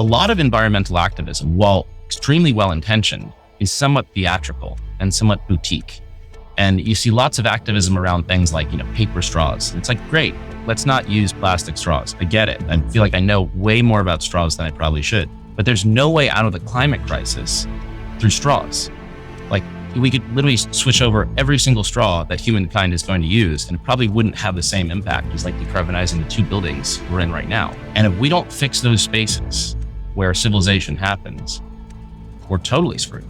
A lot of environmental activism, while extremely well-intentioned, is somewhat theatrical and somewhat boutique. And you see lots of activism around things like, paper straws. And it's like, great, let's not use plastic straws. I get it. I feel like I know way more about straws than I probably should. But there's no way out of the climate crisis through straws. Like, we could literally switch over every single straw that humankind is going to use, and it probably wouldn't have the same impact as like decarbonizing the 2 buildings we're in right now. And if we don't fix those spaces where civilization happens, we're totally screwed.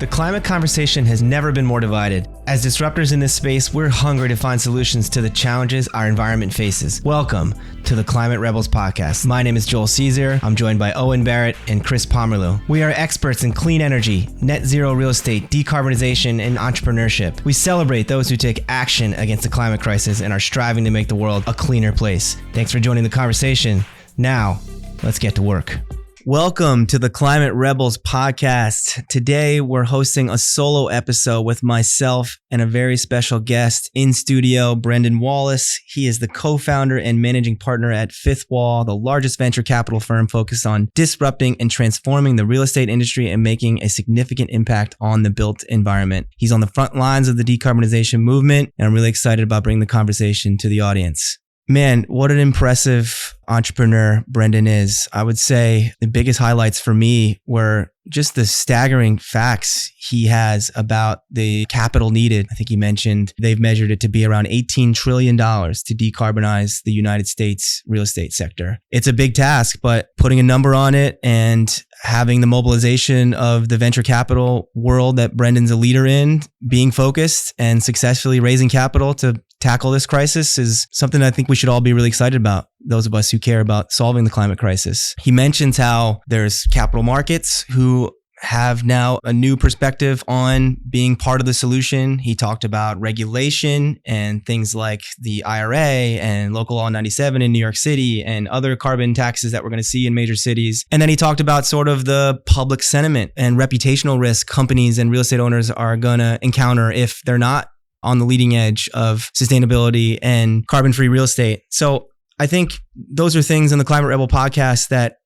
The climate conversation has never been more divided. As disruptors in this space, we're hungry to find solutions to the challenges our environment faces. Welcome to the Climate Rebels podcast. My name is Joel Caesar. I'm joined by Owen Barrett and Chris Pomerleau. We are experts in clean energy, net zero real estate, decarbonization, and entrepreneurship. We celebrate those who take action against the climate crisis and are striving to make the world a cleaner place. Thanks for joining the conversation. Now, let's get to work. Welcome to the Climate Rebels podcast. Today, we're hosting a solo episode with myself and a very special guest in studio, Brendan Wallace. He is the co-founder and managing partner at Fifth Wall, the largest venture capital firm focused on disrupting and transforming the real estate industry and making a significant impact on the built environment. He's on the front lines of the decarbonization movement, and I'm really excited about bringing the conversation to the audience. Man, what an impressive entrepreneur Brendan is. I would say the biggest highlights for me were just the staggering facts he has about the capital needed. I think he mentioned they've measured it to be around $18 trillion to decarbonize the United States real estate sector. It's a big task, but putting a number on it and having the mobilization of the venture capital world that Brendan's a leader in, being focused and successfully raising capital to tackle this crisis is something I think we should all be really excited about, those of us who care about solving the climate crisis. He mentions how there's capital markets who have now a new perspective on being part of the solution. He talked about regulation and things like the IRA and Local Law 97 in New York City and other carbon taxes that we're going to see in major cities. And then he talked about sort of the public sentiment and reputational risk companies and real estate owners are going to encounter if they're not on the leading edge of sustainability and carbon-free real estate. So I think those are things in the Climate Rebel podcast that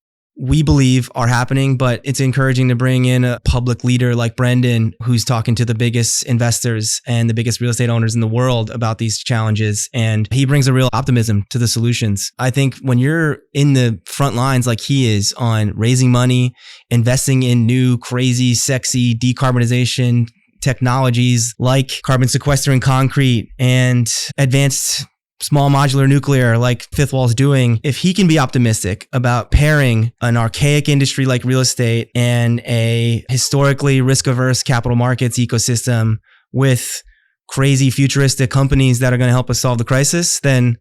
we believe are happening, but it's encouraging to bring in a public leader like Brendan, who's talking to the biggest investors and the biggest real estate owners in the world about these challenges. And he brings a real optimism to the solutions. I think when you're in the front lines like he is on raising money, investing in new, crazy, sexy decarbonization technologies like carbon sequestering concrete and advanced small modular nuclear like Fifth Wall's doing, if he can be optimistic about pairing an archaic industry like real estate and a historically risk-averse capital markets ecosystem with crazy futuristic companies that are going to help us solve the crisis, then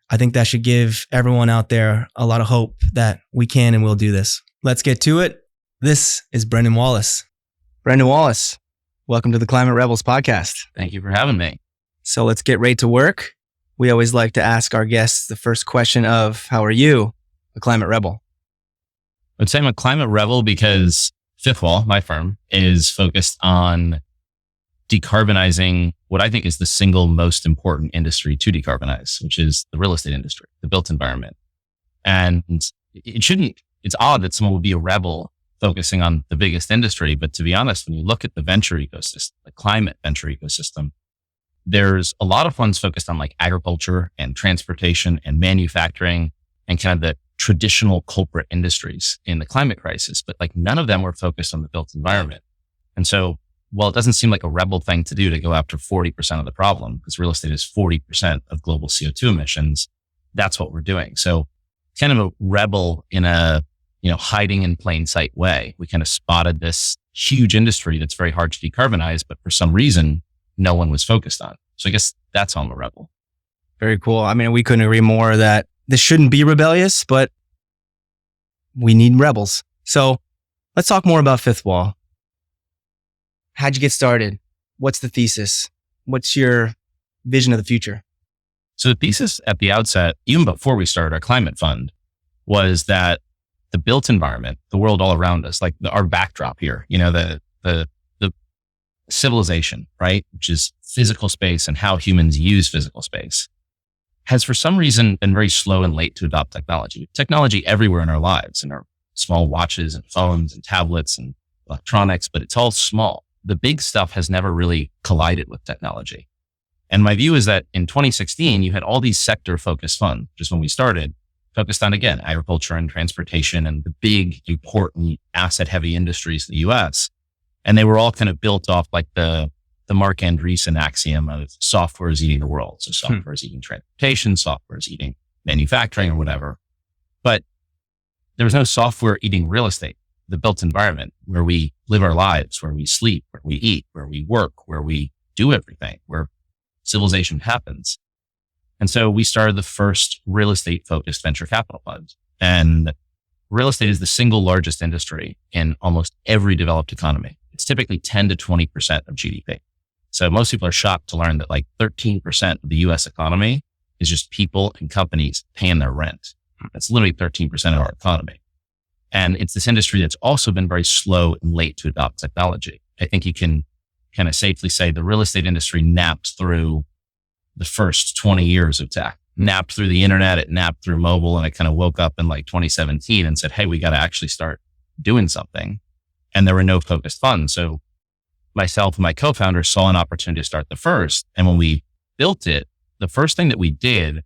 I think that should give everyone out there a lot of hope that we can and will do this. Let's get to it. This is Brendan Wallace. Brendan Wallace, welcome to the Climate Rebels podcast. Thank you for having me. So let's get right to work. We always like to ask our guests the first question of, how are you, a climate rebel? I'd say I'm a climate rebel because Fifth Wall, my firm, is focused on decarbonizing what I think is the single most important industry to decarbonize, which is the real estate industry, the built environment. And it's odd that someone would be a rebel focusing on the biggest industry. But to be honest, when you look at the venture ecosystem, the climate venture ecosystem, there's a lot of funds focused on like agriculture and transportation and manufacturing and kind of the traditional culprit industries in the climate crisis, but like none of them were focused on the built environment. And so, while it doesn't seem like a rebel thing to do to go after 40% of the problem, because real estate is 40% of global CO2 emissions, that's what we're doing. So kind of a rebel in a, hiding in plain sight way. We kind of spotted this huge industry that's very hard to decarbonize, but for some reason, no one was focused on. So I guess that's how I'm a rebel. Very cool. I mean, we couldn't agree more that this shouldn't be rebellious, but we need rebels. So let's talk more about Fifth Wall. How'd you get started? What's the thesis? What's your vision of the future? So the thesis at the outset, even before we started our climate fund, was that the built environment, the world all around us, like our backdrop here, the civilization, right? Which is physical space and how humans use physical space, has for some reason been very slow and late to adopt technology. Technology everywhere in our lives, in our small watches and phones and tablets and electronics, but it's all small. The big stuff has never really collided with technology. And my view is that in 2016, you had all these sector focused funds, just when we started, focused on, again, agriculture and transportation and the big, important asset heavy industries in the US. And they were all kind of built off like the Mark Andreessen axiom of software is eating the world. So software is eating transportation, software is eating manufacturing or whatever. But there was no software eating real estate, the built environment where we live our lives, where we sleep, where we eat, where we work, where we do everything, where civilization happens. And so we started the first real estate focused venture capital fund. And real estate is the single largest industry in almost every developed economy. It's typically 10 to 20% of GDP. So most people are shocked to learn that like 13% of the US economy is just people and companies paying their rent. That's literally 13% of our economy. And it's this industry that's also been very slow and late to adopt technology. I think you can kind of safely say the real estate industry napped through the first 20 years of tech, napped through the internet, it napped through mobile, and it kind of woke up in like 2017 and said, hey, we got to actually start doing something. And there were no focused funds. So myself and my co-founder saw an opportunity to start the first. And when we built it, the first thing that we did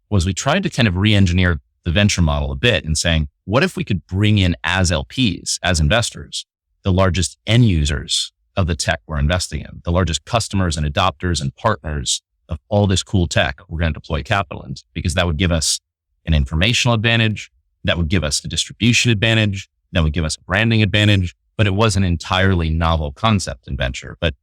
was we tried to kind of re-engineer the venture model a bit and saying, what if we could bring in as LPs, as investors, the largest end users of the tech we're investing in, the largest customers and adopters and partners of all this cool tech we're going to deploy capital into, because that would give us an informational advantage, that would give us a distribution advantage, that would give us a branding advantage, but it was an entirely novel concept in venture. But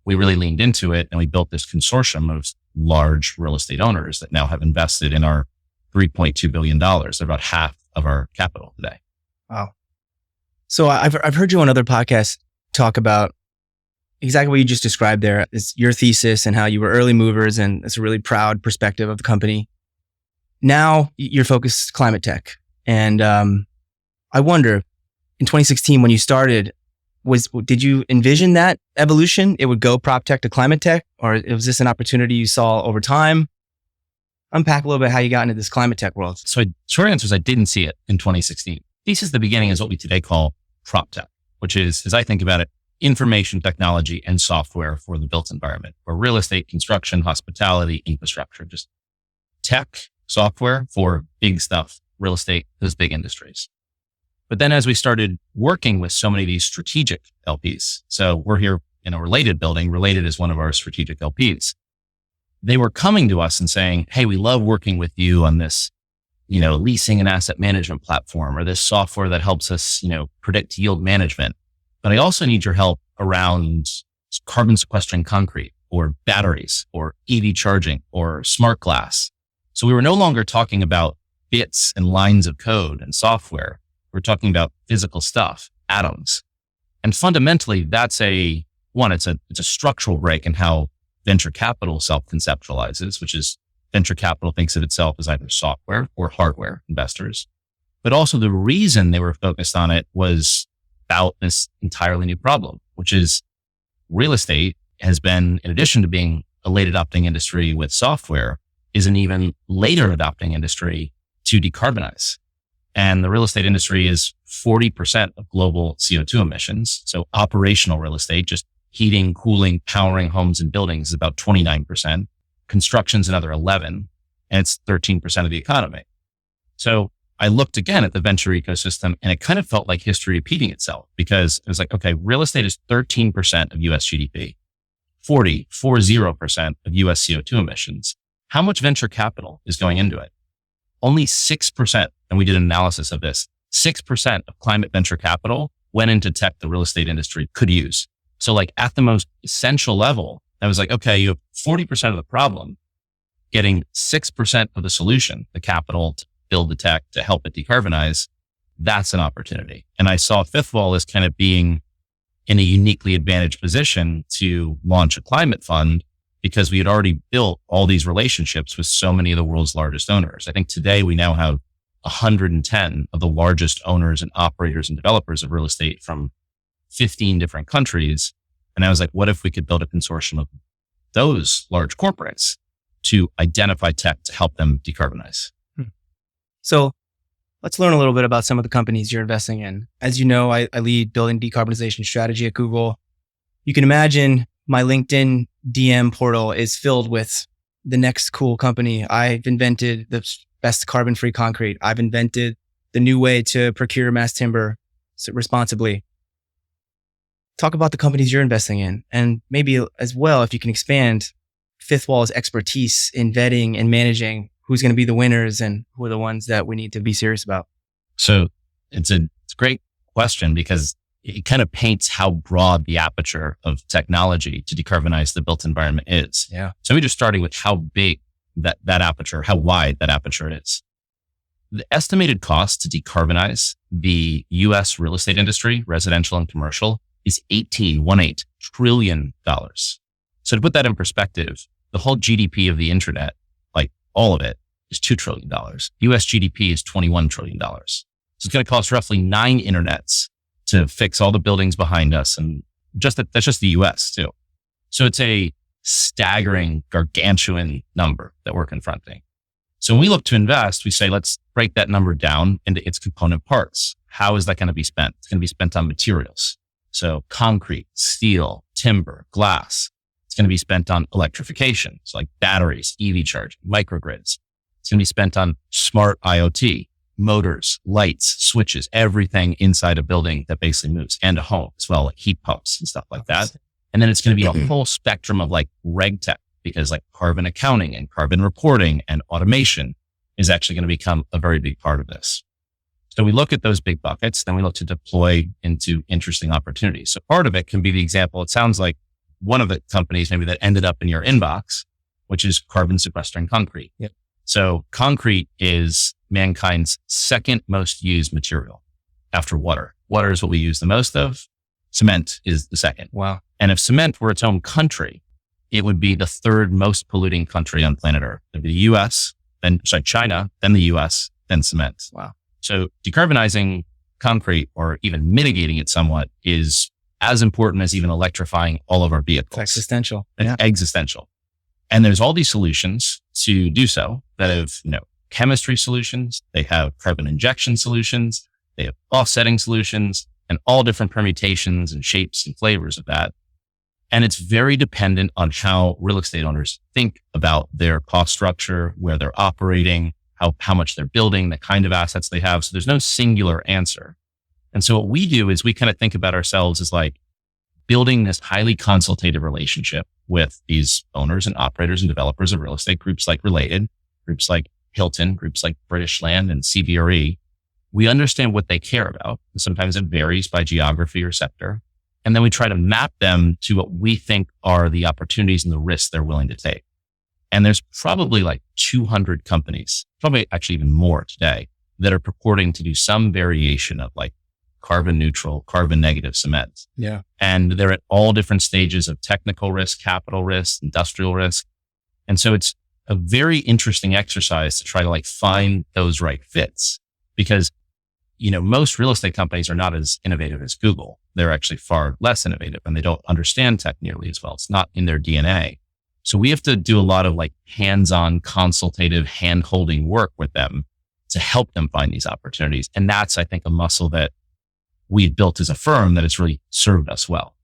we really leaned into it and we built this consortium of large real estate owners that now have invested in our $3.2 billion. They're about half of our capital today. Wow. So I've heard you on other podcasts talk about exactly what you just described there is your thesis and how you were early movers, and it's a really proud perspective of the company. Now you're focused climate tech. And I wonder, in 2016, when you started, did you envision that evolution? It would go prop tech to climate tech, or was this an opportunity you saw over time? Unpack a little bit how you got into this climate tech world. So short answer is I didn't see it in 2016. Thesis at the beginning is what we today call prop tech, which is, as I think about it, information technology and software for the built environment, or real estate, construction, hospitality, infrastructure, just tech, software for big stuff, real estate, those big industries. But then as we started working with so many of these strategic LPs, so we're here in a Related building, Related is one of our strategic LPs. They were coming to us and saying, hey, we love working with you on this, leasing and asset management platform, or this software that helps us, predict yield management. But I also need your help around carbon sequestering concrete or batteries or EV charging or smart glass. So we were no longer talking about bits and lines of code and software. We're talking about physical stuff, atoms. And fundamentally, it's a structural break in how venture capital self-conceptualizes, which is venture capital thinks of itself as either software or hardware investors. But also the reason they were focused on it was about this entirely new problem, which is real estate has been, in addition to being a late adopting industry with software, is an even later adopting industry to decarbonize. And the real estate industry is 40% of global CO2 emissions. So operational real estate, just heating, cooling, powering homes and buildings, is about 29%. Construction's another 11%, and it's 13% of the economy. So I looked again at the venture ecosystem and it kind of felt like history repeating itself, because it was like, okay, real estate is 13% of US GDP, 40% of US CO2 emissions. How much venture capital is going into it? Only 6%, and we did an analysis of this, 6% of climate venture capital went into tech the real estate industry could use. So like at the most essential level, I was like, okay, you have 40% of the problem, getting 6% of the solution, the capital to build the tech to help it decarbonize. That's an opportunity. And I saw Fifth Wall as kind of being in a uniquely advantaged position to launch a climate fund, because we had already built all these relationships with so many of the world's largest owners. I think today we now have 110 of the largest owners and operators and developers of real estate from 15 different countries. And I was like, what if we could build a consortium of those large corporates to identify tech to help them decarbonize? So Let's learn a little bit about some of the companies you're investing in. As you know, I lead building decarbonization strategy at Google. You can imagine my LinkedIn DM portal is filled with the next cool company. I've invented the best carbon-free concrete. I've invented the new way to procure mass timber responsibly. Talk about the companies you're investing in, and maybe as well, if you can expand Fifth Wall's expertise in vetting and managing who's going to be the winners and who are the ones that we need to be serious about. So it's a great question because it kind of paints how broad the aperture of technology to decarbonize the built environment is. Yeah. So we're just starting with how big that aperture, how wide that aperture is. The estimated cost to decarbonize the US real estate industry, residential and commercial, is $18 trillion. So to put that in perspective, the whole GDP of the internet, like all of it, is $2 trillion. US GDP is $21 trillion. So it's going to cost roughly 9 internets to fix all the buildings behind us. And that's just the US too. So it's a staggering, gargantuan number that we're confronting. So when we look to invest, we say, let's break that number down into its component parts. How is that going to be spent? It's going to be spent on materials. So concrete, steel, timber, glass. It's going to be spent on electrification. So like batteries, EV charging, microgrids. It's going to be spent on smart IoT, motors, lights, switches, everything inside a building that basically moves, and a home as well, like heat pumps and stuff like that. And then it's going to be a whole spectrum of like reg tech, because like carbon accounting and carbon reporting and automation is actually going to become a very big part of this. So we look at those big buckets, then we look to deploy into interesting opportunities. So part of it can be the example. It sounds like one of the companies maybe that ended up in your inbox, which is carbon sequestering concrete. Yep. So concrete is mankind's second most used material after water. Water is what we use the most of. Cement is the second. Wow. And if cement were its own country, it would be the third most polluting country on planet Earth. It'd be the US, then China, then the US, then cement. Wow. So decarbonizing concrete or even mitigating it somewhat is as important as even electrifying all of our vehicles. It's existential. It's existential. And there's all these solutions to do so that have, chemistry solutions. They have carbon injection solutions. They have offsetting solutions and all different permutations and shapes and flavors of that. And it's very dependent on how real estate owners think about their cost structure, where they're operating, how much they're building, the kind of assets they have. So there's no singular answer. And so what we do is we kind of think about ourselves as like building this highly consultative relationship with these owners and operators and developers of real estate, groups like Related, groups like Hilton, groups like British Land and CBRE. We understand what they care about. And sometimes it varies by geography or sector. And then we try to map them to what we think are the opportunities and the risks they're willing to take. And there's probably like 200 companies, probably actually even more today, that are purporting to do some variation of like carbon neutral, carbon negative cement. Yeah. And they're at all different stages of technical risk, capital risk, industrial risk. And so it's a very interesting exercise to try to like find those right fits, because most real estate companies are not as innovative as Google. They're actually far less innovative and they don't understand tech nearly as well. It's not in their DNA. So we have to do a lot of like hands-on consultative hand-holding work with them to help them find these opportunities. And that's, I think, a muscle that we've built as a firm that has really served us well.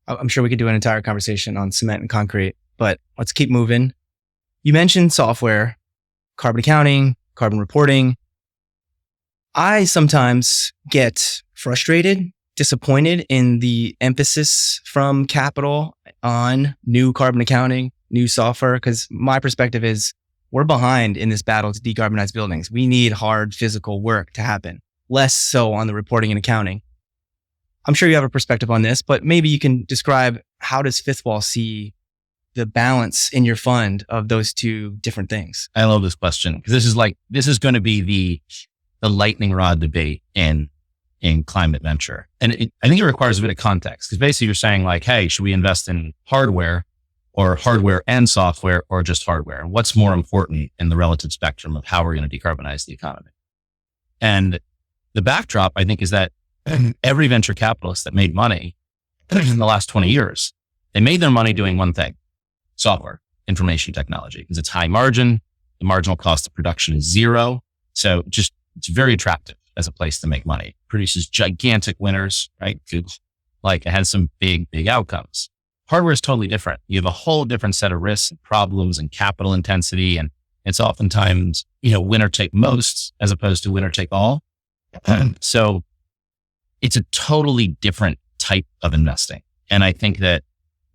I'm sure we could do an entire conversation on cement and concrete, but let's keep moving. You mentioned software, carbon accounting, carbon reporting. I sometimes get frustrated, disappointed in the emphasis from capital on new carbon accounting, new software, because my perspective is we're behind in this battle to decarbonize buildings. We need hard physical work to happen, less so on the reporting and accounting. I'm sure you have a perspective on this, but maybe you can describe how does Fifth Wall see the balance in your fund of those two different things? I love this question because this is going to be the lightning rod debate in climate venture. And I think it requires a bit of context because basically you're saying like, hey, should we invest in hardware or hardware and software or just hardware? And what's more important in the relative spectrum of how we're going to decarbonize the economy? And the backdrop, I think, is that every venture capitalist that made money in the last 20 years, they made their money doing one thing: software, information technology, because it's high margin. The marginal cost of production is zero. So it's very attractive as a place to make money. Produces gigantic winners, right? It has some big outcomes. Hardware is totally different. You have a whole different set of risks and problems and capital intensity. And it's oftentimes, winner take most as opposed to winner take all. So it's a totally different type of investing. And I think that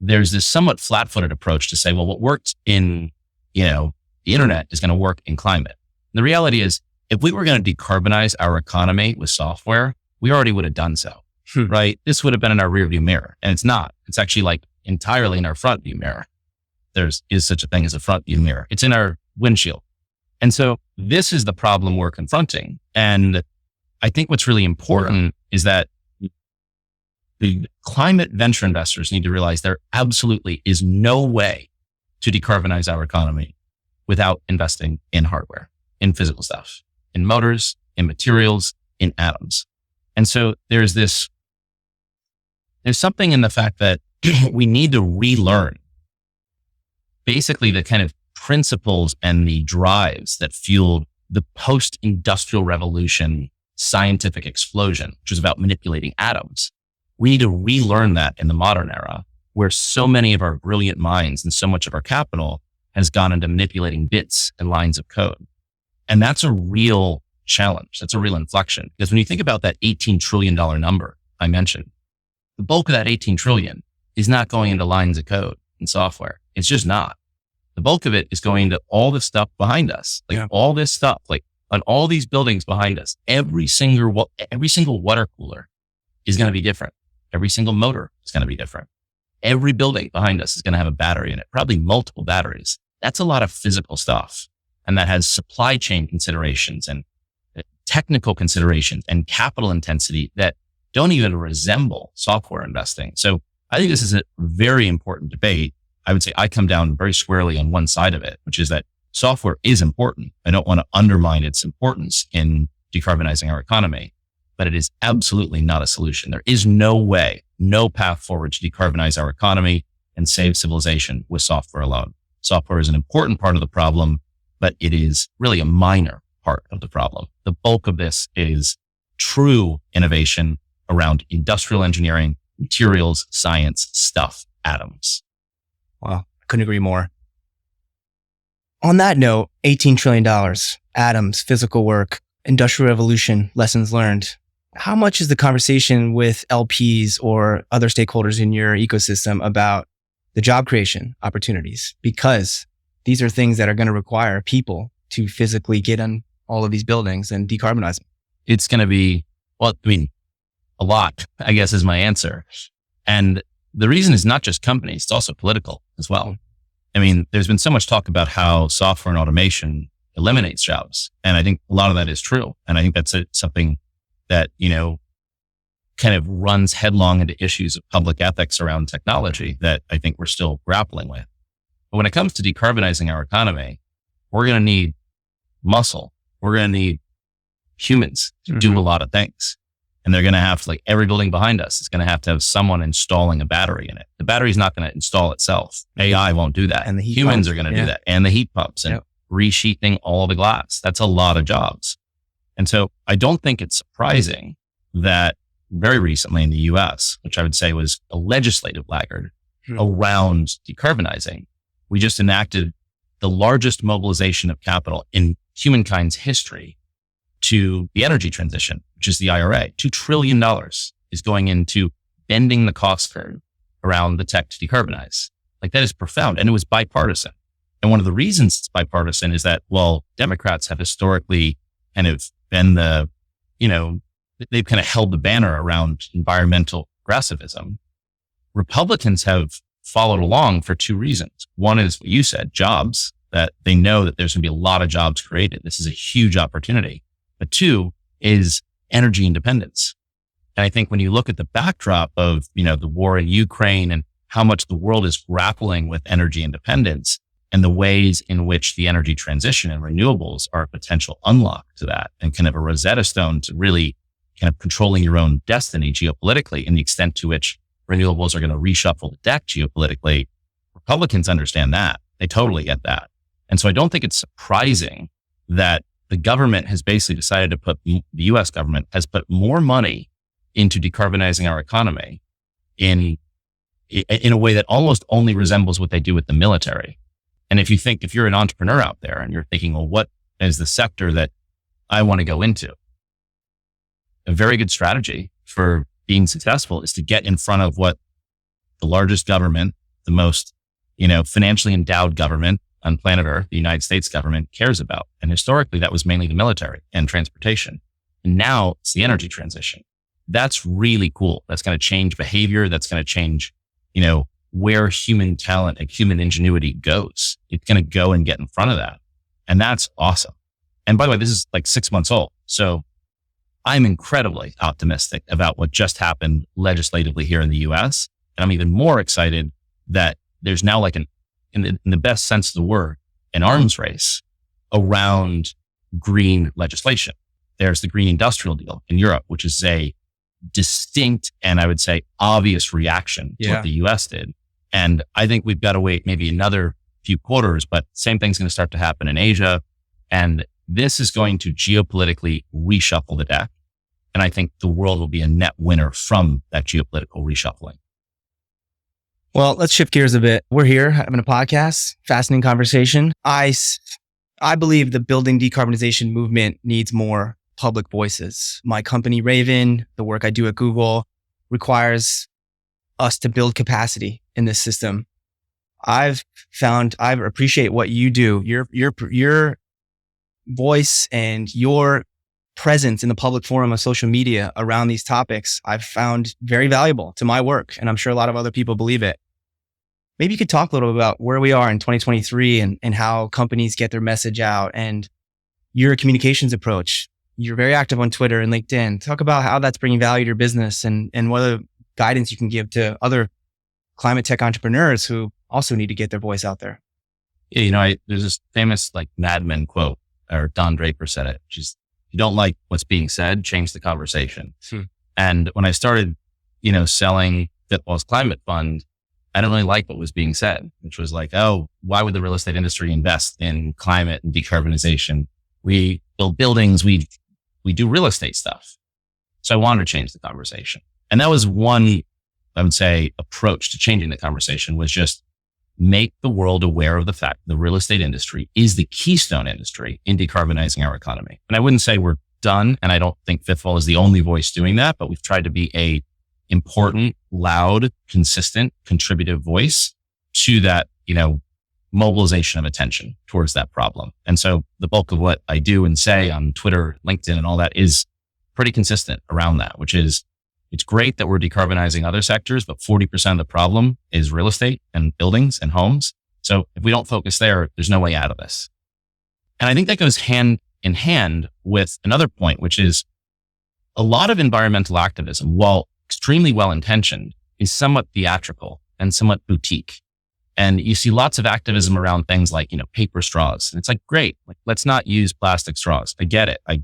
there's this somewhat flat-footed approach to say, well, what worked in, the internet is going to work in climate. And the reality is, if we were going to decarbonize our economy with software, we already would have done so, right? This would have been in our rearview mirror, and it's not. It's actually entirely in our front view mirror. Is such a thing as a front view mirror. It's in our windshield. And so this is the problem we're confronting. And I think what's really important is that the climate venture investors need to realize there absolutely is no way to decarbonize our economy without investing in hardware, in physical stuff, in motors, in materials, in atoms. And so there's something in the fact that we need to relearn basically the kind of principles and the drives that fueled the post-industrial revolution scientific explosion, which was about manipulating atoms. We need to relearn that in the modern era, where so many of our brilliant minds and so much of our capital has gone into manipulating bits and lines of code. And that's a real challenge. That's a real inflection. Because when you think about that $18 trillion number I mentioned, the bulk of that 18 trillion is not going into lines of code and software. It's just not. The bulk of it is going to all the stuff behind us, all this stuff, on all these buildings behind us. Every single water cooler is going to be different. Every single motor is going to be different. Every building behind us is going to have a battery in it, probably multiple batteries. That's a lot of physical stuff. And that has supply chain considerations and technical considerations and capital intensity that don't even resemble software investing. So I think this is a very important debate. I would say I come down very squarely on one side of it, which is that software is important. I don't want to undermine its importance in decarbonizing our economy, but it is absolutely not a solution. There is no way, no path forward to decarbonize our economy and save civilization with software alone. Software is an important part of the problem, but it is really a minor part of the problem. The bulk of this is true innovation around industrial engineering, materials, science, stuff, atoms. Wow, I couldn't agree more. On that note, $18 trillion, atoms, physical work, industrial revolution, lessons learned. How much is the conversation with LPs or other stakeholders in your ecosystem about the job creation opportunities? Because these are things that are going to require people to physically get on all of these buildings and decarbonize them. It's going to be, a lot, I guess, is my answer. And the reason is not just companies, it's also political as well. There's been so much talk about how software and automation eliminates jobs. And I think a lot of that is true. And I think that's something that, kind of runs headlong into issues of public ethics around technology that I think we're still grappling with. But when it comes to decarbonizing our economy, we're going to need muscle. We're going to need humans to do a lot of things. And they're going to have to, every building behind us is going to have someone installing a battery in it. The battery's not going to install itself. AI won't do that. And the heat humans pumps, are going to do that. And the heat pumps and resheathing all the glass. That's a lot of jobs. And so I don't think it's surprising that very recently in the US, which I would say was a legislative laggard around decarbonizing, we just enacted the largest mobilization of capital in humankind's history to the energy transition, which is the IRA. $2 trillion is going into bending the cost curve around the tech to decarbonize. That is profound. And it was bipartisan. And one of the reasons it's bipartisan is that, Democrats have historically kind of been they've kind of held the banner around environmental progressivism. Republicans have followed along for two reasons. One is what you said, jobs, that they know that there's going to be a lot of jobs created. This is a huge opportunity. But two is energy independence. And I think when you look at the backdrop of, the war in Ukraine and how much the world is grappling with energy independence and the ways in which the energy transition and renewables are a potential unlock to that and kind of a Rosetta Stone to really kind of controlling your own destiny geopolitically, and the extent to which renewables are going to reshuffle the deck geopolitically, Republicans understand that. They totally get that. And so I don't think it's surprising that the the government has basically decided to the US government has put more money into decarbonizing our economy in a way that almost only resembles what they do with the military. And if you're an entrepreneur out there and you're thinking, well, what is the sector that I want to go into? A very good strategy for being successful is to get in front of what the largest government, the most, financially endowed government on planet Earth, the United States government, cares about. And historically, that was mainly the military and transportation. And now it's the energy transition. That's really cool. That's going to change behavior. That's going to change, where human talent and human ingenuity goes. It's going to go and get in front of that. And that's awesome. And by the way, this is like 6 months old. So I'm incredibly optimistic about what just happened legislatively here in the US. And I'm even more excited that there's now like in the best sense of the word, an arms race around green legislation. There's the Green Industrial Deal in Europe, which is a distinct and I would say obvious reaction to what the US did. And I think we've got to wait maybe another few quarters, but same thing's going to start to happen in Asia. And this is going to geopolitically reshuffle the deck. And I think the world will be a net winner from that geopolitical reshuffling. Well, let's shift gears a bit. We're here having a podcast, fascinating conversation. I believe the building decarbonization movement needs more public voices. My company, Raven, the work I do at Google requires us to build capacity in this system. I appreciate what you do. Your voice and your presence in the public forum of social media around these topics, I've found very valuable to my work. And I'm sure a lot of other people believe it. Maybe you could talk a little bit about where we are in 2023 and how companies get their message out and your communications approach. You're very active on Twitter and LinkedIn. Talk about how that's bringing value to your business and what other guidance you can give to other climate tech entrepreneurs who also need to get their voice out there. Yeah, there's this famous like Mad Men quote, or Don Draper said it, which is, if you don't like what's being said, change the conversation. And when I started, selling FitWell's climate fund, I didn't really like what was being said, which was like, oh, why would the real estate industry invest in climate and decarbonization? We build buildings, we do real estate stuff. So I wanted to change the conversation. And that was one, I would say, approach to changing the conversation, was just make the world aware of the fact the real estate industry is the keystone industry in decarbonizing our economy. And I wouldn't say we're done. And I don't think Fifth Wall is the only voice doing that, but we've tried to be a important, loud, consistent, contributive voice to that, mobilization of attention towards that problem. And so the bulk of what I do and say on Twitter, LinkedIn, and all that is pretty consistent around that, which is, it's great that we're decarbonizing other sectors, but 40% of the problem is real estate and buildings and homes. So if we don't focus there, there's no way out of this. And I think that goes hand in hand with another point, which is a lot of environmental activism, while extremely well-intentioned, is somewhat theatrical and somewhat boutique. And you see lots of activism around things like, paper straws. And it's like, great, like, let's not use plastic straws. I get it. I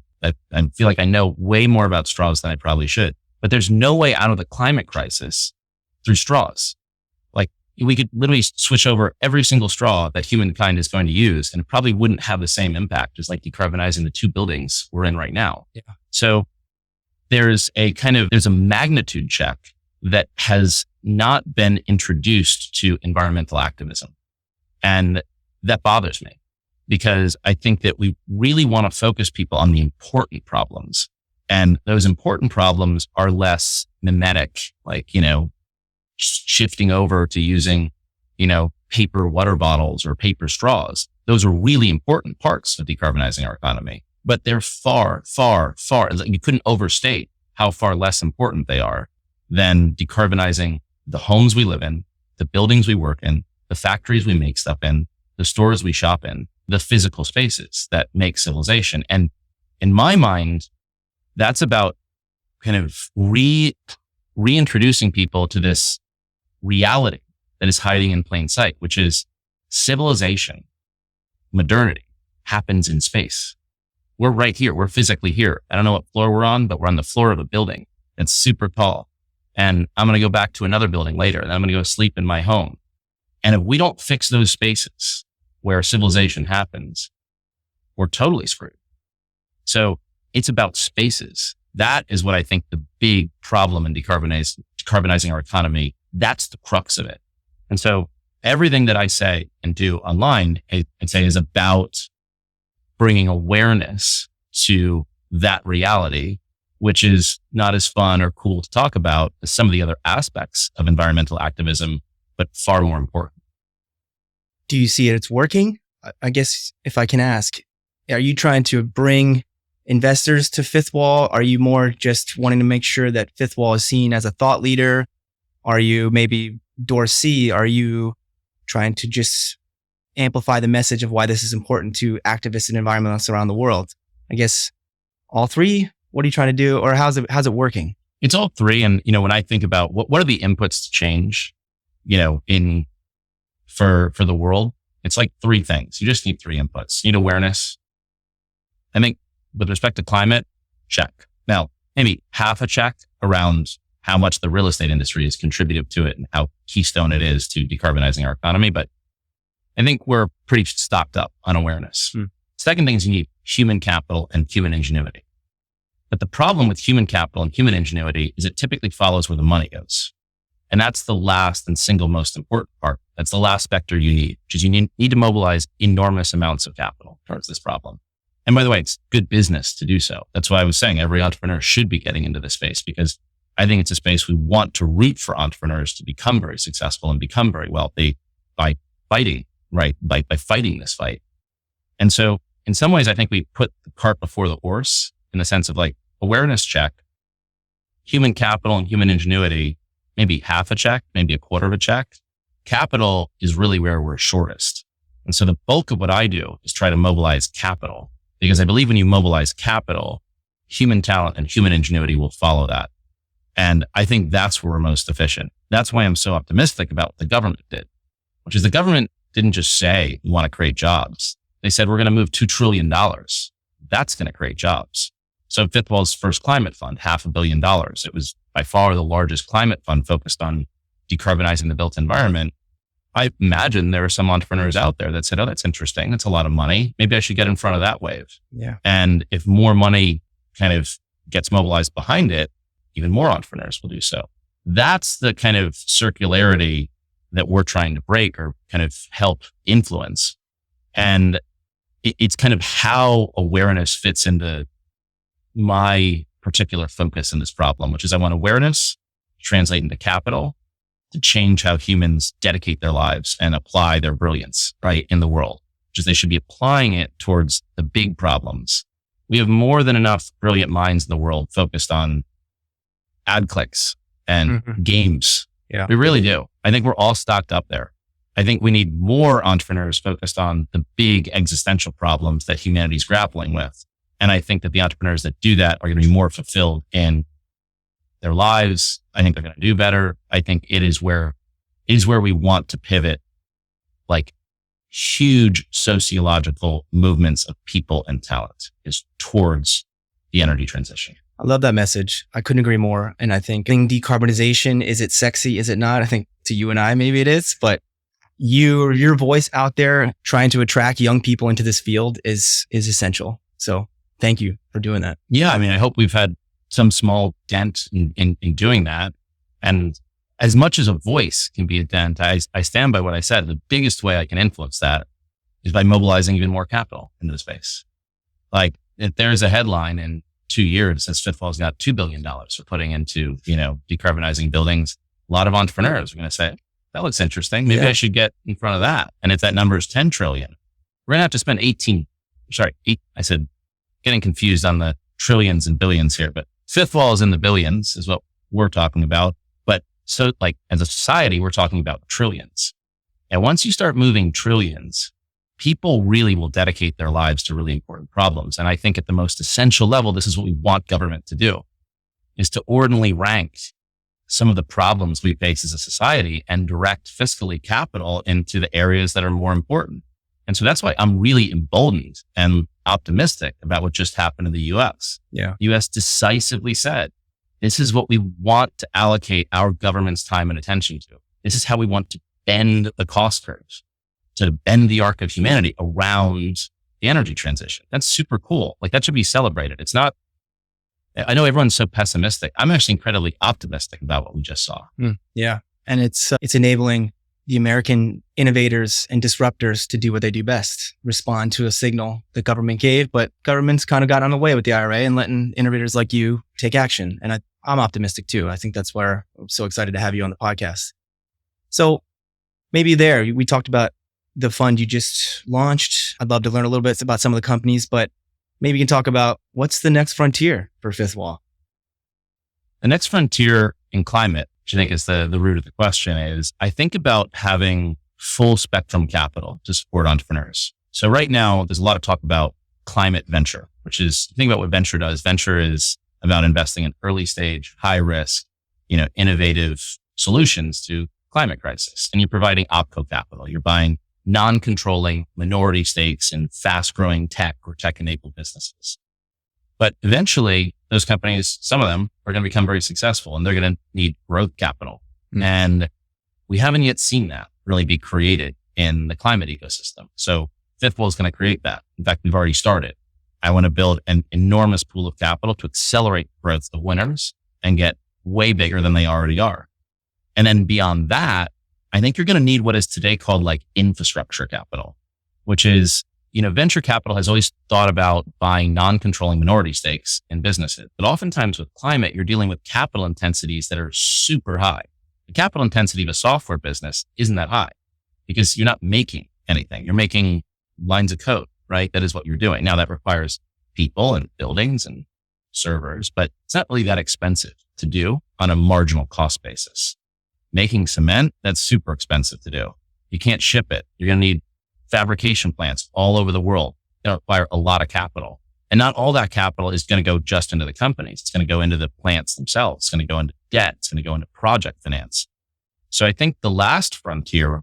feel like I know way more about straws than I probably should, but there's no way out of the climate crisis through straws. Like, we could literally switch over every single straw that humankind is going to use, and it probably wouldn't have the same impact as like decarbonizing the 2 buildings we're in right now. Yeah. So there's a magnitude check that has not been introduced to environmental activism. And that bothers me, because I think that we really want to focus people on the important problems. And those important problems are less mimetic, like, shifting over to using, paper water bottles or paper straws. Those are really important parts of decarbonizing our economy, but they're far, far, far. You couldn't overstate how far less important they are than decarbonizing the homes we live in, the buildings we work in, the factories we make stuff in, the stores we shop in, the physical spaces that make civilization. And in my mind, that's about kind of reintroducing people to this reality that is hiding in plain sight, which is civilization, modernity happens in space. We're right here. We're physically here. I don't know what floor we're on, but we're on the floor of a building that's super tall. And I'm going to go back to another building later, and I'm going to go sleep in my home. And if we don't fix those spaces where civilization happens, we're totally screwed. So it's about spaces. That is what I think the big problem in decarbonizing our economy, that's the crux of it. And so everything that I say and do online, I'd say is about bringing awareness to that reality, which is not as fun or cool to talk about as some of the other aspects of environmental activism, but far more important. Do you see it's working? I guess if I can ask, are you trying to bring investors to Fifth Wall? Are you more just wanting to make sure that Fifth Wall is seen as a thought leader? Are you maybe door C? Are you trying to just amplify the message of why this is important to activists and environmentalists around the world? I guess all three. What are you trying to do, or how's it working? It's all three. And, when I think about what are the inputs to change, for the world, it's like three things. You just need three inputs. You need awareness. I think with respect to climate, check. Now, maybe half a check around how much the real estate industry has contributed to it and how keystone it is to decarbonizing our economy. But I think we're pretty stocked up on awareness. Second thing is you need human capital and human ingenuity. But the problem with human capital and human ingenuity is it typically follows where the money goes. And that's the last and single most important part. That's the last vector you need, which is you need to mobilize enormous amounts of capital towards this problem. And by the way, it's good business to do so. That's why I was saying every entrepreneur should be getting into this space, because I think it's a space we want to root for entrepreneurs to become very successful and become very wealthy by fighting, right? By fighting this fight. And so in some ways, I think we put the cart before the horse in the sense of like awareness check, human capital and human ingenuity, maybe half a check, maybe a quarter of a check. Capital is really where we're shortest. And so the bulk of what I do is try to mobilize capital, because I believe when you mobilize capital, human talent and human ingenuity will follow that. And I think that's where we're most efficient. That's why I'm so optimistic about what the government did, which is the government didn't just say we want to create jobs. They said we're going to move $2 trillion. That's going to create jobs. So Fifth Wall's first climate fund, $500 million. It was by far the largest climate fund focused on decarbonizing the built environment. I imagine there are some entrepreneurs out there that said, oh, that's interesting. That's a lot of money. Maybe I should get in front of that wave. Yeah. And if more money kind of gets mobilized behind it, even more entrepreneurs will do so. That's the kind of circularity that we're trying to break or kind of help influence. And it's kind of how awareness fits into my particular focus in this problem, which is I want awareness to translate into capital to change how humans dedicate their lives and apply their brilliance, right, in the world, which is they should be applying it towards the big problems. We have more than enough brilliant minds in the world focused on ad clicks and games. Yeah. We really do. I think we're all stocked up there. I think we need more entrepreneurs focused on the big existential problems that humanity's grappling with. And I think that the entrepreneurs that do that are going to be more fulfilled in their lives. I think they're going to do better. I think it is where we want to pivot, like huge sociological movements of people and talent is towards the energy transition. I love that message. I couldn't agree more. And I think decarbonization, is it sexy? Is it not? I think to you and I, maybe it is, but your voice out there trying to attract young people into this field is essential. So thank you for doing that. Yeah. I mean, I hope we've had some small dent in doing that. And as much as a voice can be a dent, I stand by what I said. The biggest way I can influence that is by mobilizing even more capital into the space. Like if there's a headline in 2 years that Fifth Wall's got $2 billion for putting into, decarbonizing buildings, a lot of entrepreneurs are going to say, that looks interesting. Maybe I should get in front of that. And if that number is 10 trillion, we're going to have to spend I said, getting confused on the trillions and billions here, but Fifth Wall is in the billions is what we're talking about. But so like as a society, we're talking about trillions. And once you start moving trillions, people really will dedicate their lives to really important problems. And I think at the most essential level, this is what we want government to do, is to ordinarily rank some of the problems we face as a society and direct fiscally capital into the areas that are more important. And so that's why I'm really emboldened and optimistic about what just happened in the US. Yeah. The US decisively said, this is what we want to allocate our government's time and attention to. This is how we want to bend the cost curve, to bend the arc of humanity around the energy transition. That's super cool. Like that should be celebrated. It's not, I know everyone's so pessimistic. I'm actually incredibly optimistic about what we just saw. Yeah. And it's enabling the American innovators and disruptors to do what they do best, respond to a signal the government gave, but government's kind of got on the way with the IRA and letting innovators like you take action. And I'm optimistic too. I think that's where I'm so excited to have you on the podcast. So maybe we talked about the fund you just launched. I'd love to learn a little bit about some of the companies, but maybe you can talk about what's the next frontier for Fifth Wall. The next frontier in climate, which I think is the root of the question, is I think about having full spectrum capital to support entrepreneurs. So right now, there's a lot of talk about climate venture, which is, think about what venture does. Venture is about investing in early stage, high risk, innovative solutions to climate crisis. And you're providing opco capital. You're buying non-controlling minority stakes in fast growing tech or tech enabled businesses. But eventually those companies, some of them are going to become very successful and they're going to need growth capital. And we haven't yet seen that really be created in the climate ecosystem. So Fifth Wall is going to create that. In fact, we've already started. I want to build an enormous pool of capital to accelerate growth of winners and get way bigger than they already are. And then beyond that, I think you're going to need what is today called like infrastructure capital, which is, venture capital has always thought about buying non-controlling minority stakes in businesses. But oftentimes with climate, you're dealing with capital intensities that are super high. The capital intensity of a software business isn't that high because you're not making anything. You're making lines of code, right? That is what you're doing. Now that requires people and buildings and servers, but it's not really that expensive to do on a marginal cost basis. Making cement, that's super expensive to do. You can't ship it. You're going to need fabrication plants all over the world. They require a lot of capital. And not all that capital is going to go just into the companies. It's going to go into the plants themselves. It's going to go into debt. It's going to go into project finance. So I think the last frontier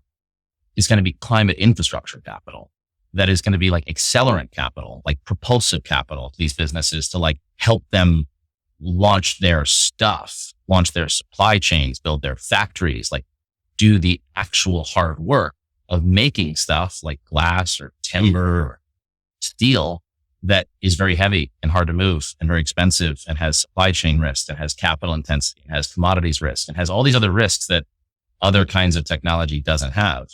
is going to be climate infrastructure capital. That is going to be like accelerant capital, like propulsive capital to these businesses to like help them launch their stuff, launch their supply chains, build their factories, like do the actual hard work of making stuff like glass or timber or steel that is very heavy and hard to move and very expensive and has supply chain risk and has capital intensity and has commodities risk and has all these other risks that other kinds of technology doesn't have.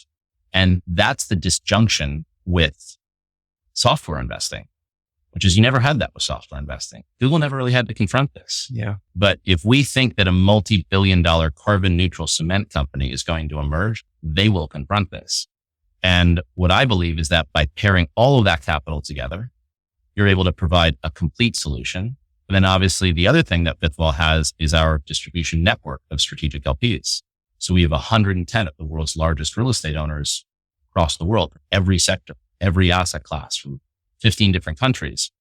And that's the disjunction with software investing, which is you never had that with software investing. Google never really had to confront this. Yeah. But if we think that a multi-billion-dollar carbon neutral cement company is going to emerge, they will confront this. And what I believe is that by pairing all of that capital together, you're able to provide a complete solution. And then obviously the other thing that Fifth Wall has is our distribution network of strategic LPs. So we have 110 of the world's largest real estate owners across the world, every sector, every asset class from 15 different countries.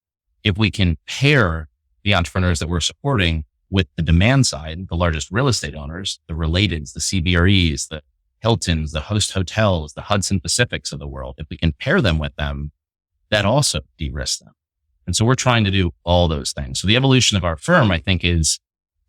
If we can pair the entrepreneurs that we're supporting with the demand side, the largest real estate owners, the Relateds, the CBREs, the Hiltons, the Host Hotels, the Hudson Pacifics of the world, if we can pair them with them, that also de-risks them. And so we're trying to do all those things. So the evolution of our firm, I think, is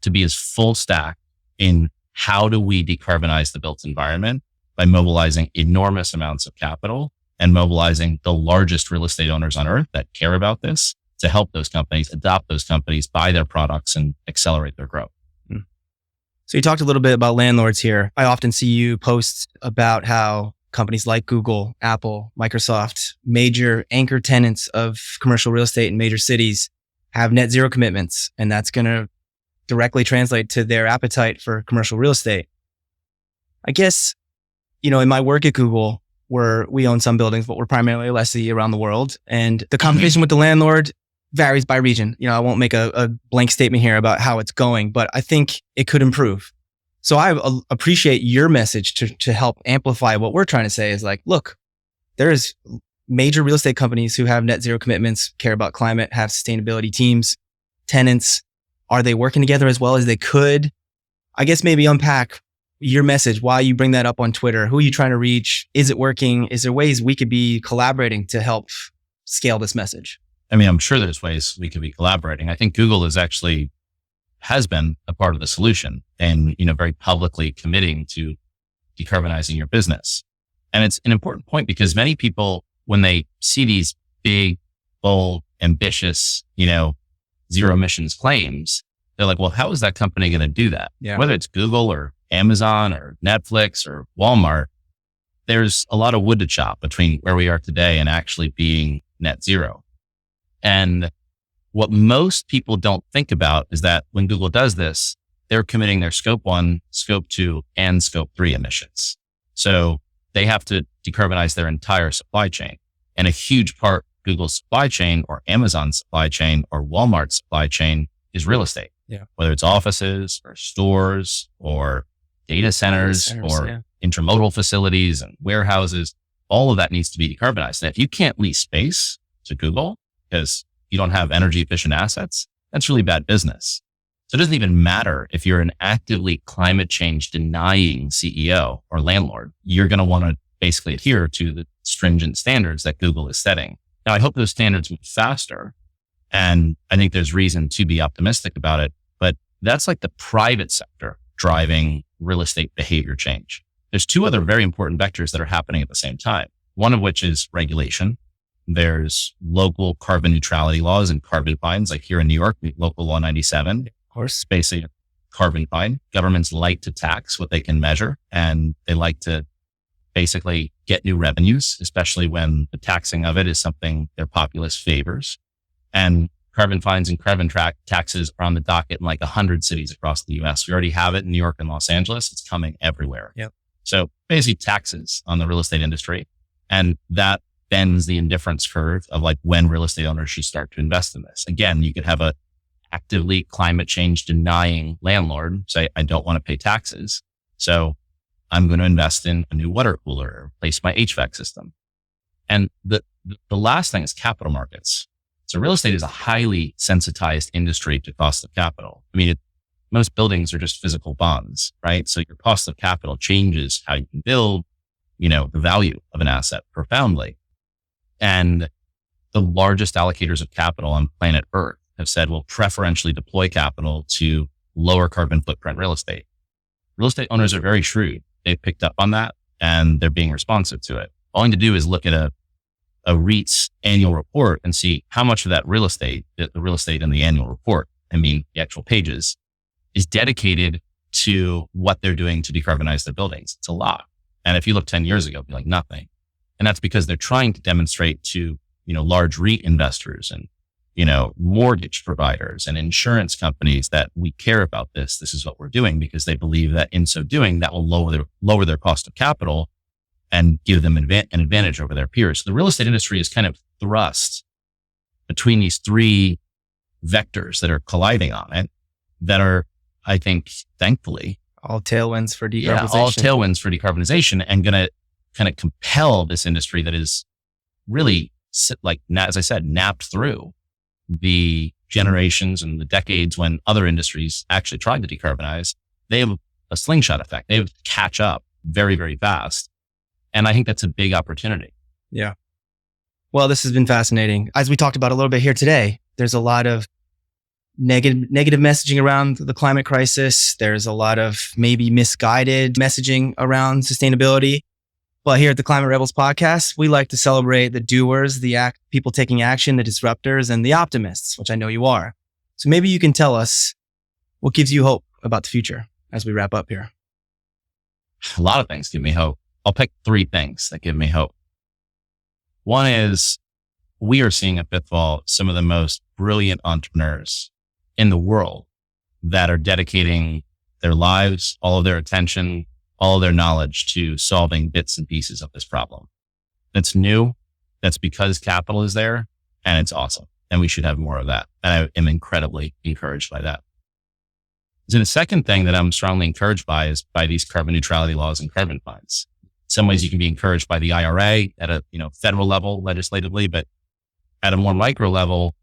to be as full stack in how do we decarbonize the built environment by mobilizing enormous amounts of capital and mobilizing the largest real estate owners on earth that care about this to help those companies, adopt those companies, buy their products and accelerate their growth. So you talked a little bit about landlords here. I often see you post about how companies like Google, Apple, Microsoft, major anchor tenants of commercial real estate in major cities have net zero commitments. And that's going to directly translate to their appetite for commercial real estate. I guess, in my work at Google, we own some buildings, but we're primarily a lessee around the world. And the conversation with the landlord varies by region. I won't make a blank statement here about how it's going, but I think it could improve. So I appreciate your message to help amplify what we're trying to say is like, look, there's major real estate companies who have net zero commitments, care about climate, have sustainability teams, tenants. Are they working together as well as they could? I guess maybe unpack your message, why you bring that up on Twitter. Who are you trying to reach? Is it working? Is there ways we could be collaborating to help scale this message? I mean, I'm sure there's ways we could be collaborating. I think Google has been a part of the solution and, very publicly committing to decarbonizing your business. And it's an important point because many people, when they see these big, bold, ambitious, zero emissions claims, they're like, well, how is that company going to do that? Yeah. Whether it's Google or Amazon or Netflix or Walmart, there's a lot of wood to chop between where we are today and actually being net zero. And what most people don't think about is that when Google does this, they're committing their scope 1, scope 2, and scope 3 emissions. So they have to decarbonize their entire supply chain. And a huge part of Google's supply chain or Amazon's supply chain or Walmart's supply chain is real estate. Yeah. Whether it's offices or stores or data centers or intermodal facilities and warehouses, all of that needs to be decarbonized. And if you can't lease space to Google because you don't have energy efficient assets, that's really bad business. So it doesn't even matter if you're an actively climate change denying CEO or landlord, you're going to want to basically adhere to the stringent standards that Google is setting. Now, I hope those standards move faster. And I think there's reason to be optimistic about it, but that's like the private sector driving real estate behavior change. There's two other very important vectors that are happening at the same time. One of which is regulation. There's local carbon neutrality laws and carbon fines, like here in New York, local law 97. Of course, basically a carbon fine. Governments like to tax what they can measure, and they like to basically get new revenues, especially when the taxing of it is something their populace favors. And carbon fines and carbon taxes are on the docket in like 100 cities across the US. We already have it in New York and Los Angeles. It's coming everywhere. Yep. So basically taxes on the real estate industry. And that bends the indifference curve of like when real estate owners should start to invest in this. Again, you could have a actively climate change denying landlord say, I don't want to pay taxes. So I'm going to invest in a new water cooler or replace my HVAC system. And the last thing is capital markets. So real estate is a highly sensitized industry to cost of capital. I mean, most buildings are just physical bonds, right? So your cost of capital changes how you can build, the value of an asset profoundly. And the largest allocators of capital on planet Earth have said, we'll preferentially deploy capital to lower carbon footprint real estate. Real estate owners are very shrewd. They've picked up on that and they're being responsive to it. All you need to do is look at a REIT's annual report and see how much of that real estate, the real estate in the annual report, the actual pages, is dedicated to what they're doing to decarbonize their buildings. It's a lot. And if you look 10 years ago, it'd be like nothing. And that's because they're trying to demonstrate to, large REIT investors and, mortgage providers and insurance companies that we care about this. This is what we're doing, because they believe that in so doing, that will lower their cost of capital and give them an advantage over their peers. So the real estate industry is kind of thrust between these three vectors that are colliding on it that are, I think, thankfully, all tailwinds for decarbonization. Yeah, all tailwinds for decarbonization, and going to kind of compel this industry that is really, like, as I said, napped through the generations and the decades when other industries actually tried to decarbonize. They have a slingshot effect. They have to catch up very, very fast. And I think that's a big opportunity. Yeah. Well, this has been fascinating. As we talked about a little bit here today, there's a lot of negative messaging around the climate crisis. There's a lot of maybe misguided messaging around sustainability. But here at the Climate Rebels podcast, we like to celebrate the doers, the people taking action, the disruptors, and the optimists, which I know you are. So maybe you can tell us what gives you hope about the future as we wrap up here. A lot of things give me hope. I'll pick three things that give me hope. One is we are seeing at Fifthwall some of the most brilliant entrepreneurs in the world that are dedicating their lives, all of their attention, all of their knowledge to solving bits and pieces of this problem. That's new. That's because capital is there, and it's awesome. And we should have more of that. And I am incredibly encouraged by that. So the second thing that I'm strongly encouraged by is by these carbon neutrality laws and carbon fines. In some ways you can be encouraged by the IRA at a federal level legislatively, but at a more micro level,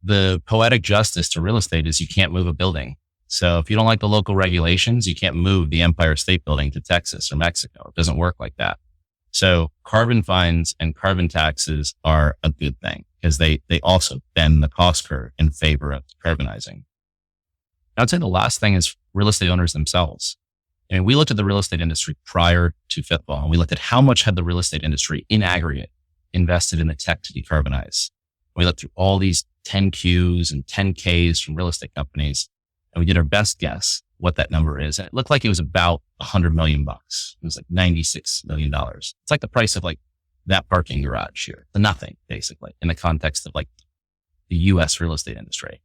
the poetic justice to real estate is you can't move a building. So if you don't like the local regulations, you can't move the Empire State Building to Texas or Mexico. It doesn't work like that. So carbon fines and carbon taxes are a good thing because they also bend the cost curve in favor of decarbonizing. I'd say the last thing is real estate owners themselves. I mean, we looked at the real estate industry prior to Fifthwall, and we looked at how much had the real estate industry in aggregate invested in the tech to decarbonize. We looked through all these 10Qs and 10Ks from real estate companies, and we did our best guess what that number is. And it looked like it was about $100 million. It was like $96 million. It's like the price of like that parking garage here, the nothing basically in the context of like the US real estate industry.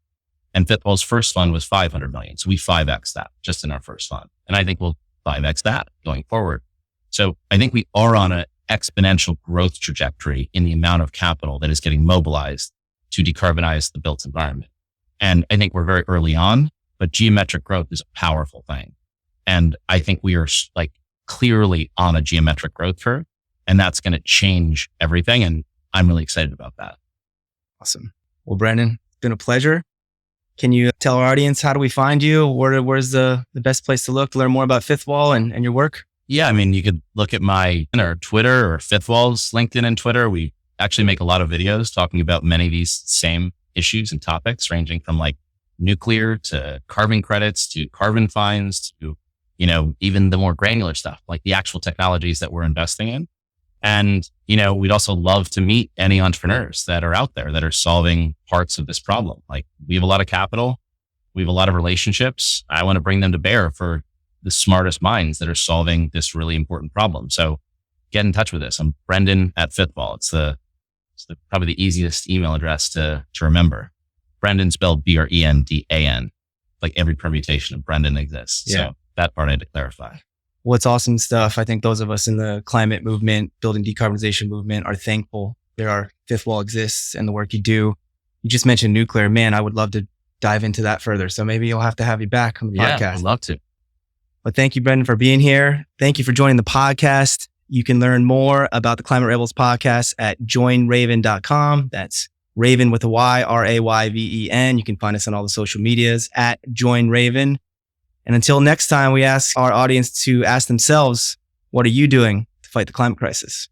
And Fifth Wall's first fund was 500 million. So we 5X that just in our first fund. And I think we'll 5X that going forward. So I think we are on an exponential growth trajectory in the amount of capital that is getting mobilized to decarbonize the built environment. And I think we're very early on, but geometric growth is a powerful thing. And I think we are like clearly on a geometric growth curve, and that's going to change everything. And I'm really excited about that. Awesome. Well, Brendan, it's been a pleasure. Can you tell our audience, how do we find you? Where's the best place to look to learn more about Fifth Wall and your work? Yeah, I mean, you could look at our Twitter or Fifth Wall's LinkedIn and Twitter. We actually make a lot of videos talking about many of these same issues and topics, ranging from like nuclear to carbon credits to carbon fines to, even the more granular stuff, like the actual technologies that we're investing in. And, we'd also love to meet any entrepreneurs that are out there that are solving parts of this problem. Like we have a lot of capital. We have a lot of relationships. I want to bring them to bear for the smartest minds that are solving this really important problem. So get in touch with us. I'm Brendan at Fifth Wall. It's probably the easiest email address to remember. Brendan spelled Brendan, like every permutation of Brendan exists. Yeah. So that part I had to clarify. Well, it's awesome stuff. I think those of us in the climate movement, building decarbonization movement are thankful there are Fifth Wall exists and the work you do. You just mentioned nuclear. Man, I would love to dive into that further. So maybe you'll have to have you back on the podcast. Yeah, I'd love to. But thank you, Brendan, for being here. Thank you for joining the podcast. You can learn more about the Climate Rebels podcast at joinraven.com. That's Raven with a Y, Rayven. You can find us on all the social medias at joinraven. And until next time, we ask our audience to ask themselves, what are you doing to fight the climate crisis?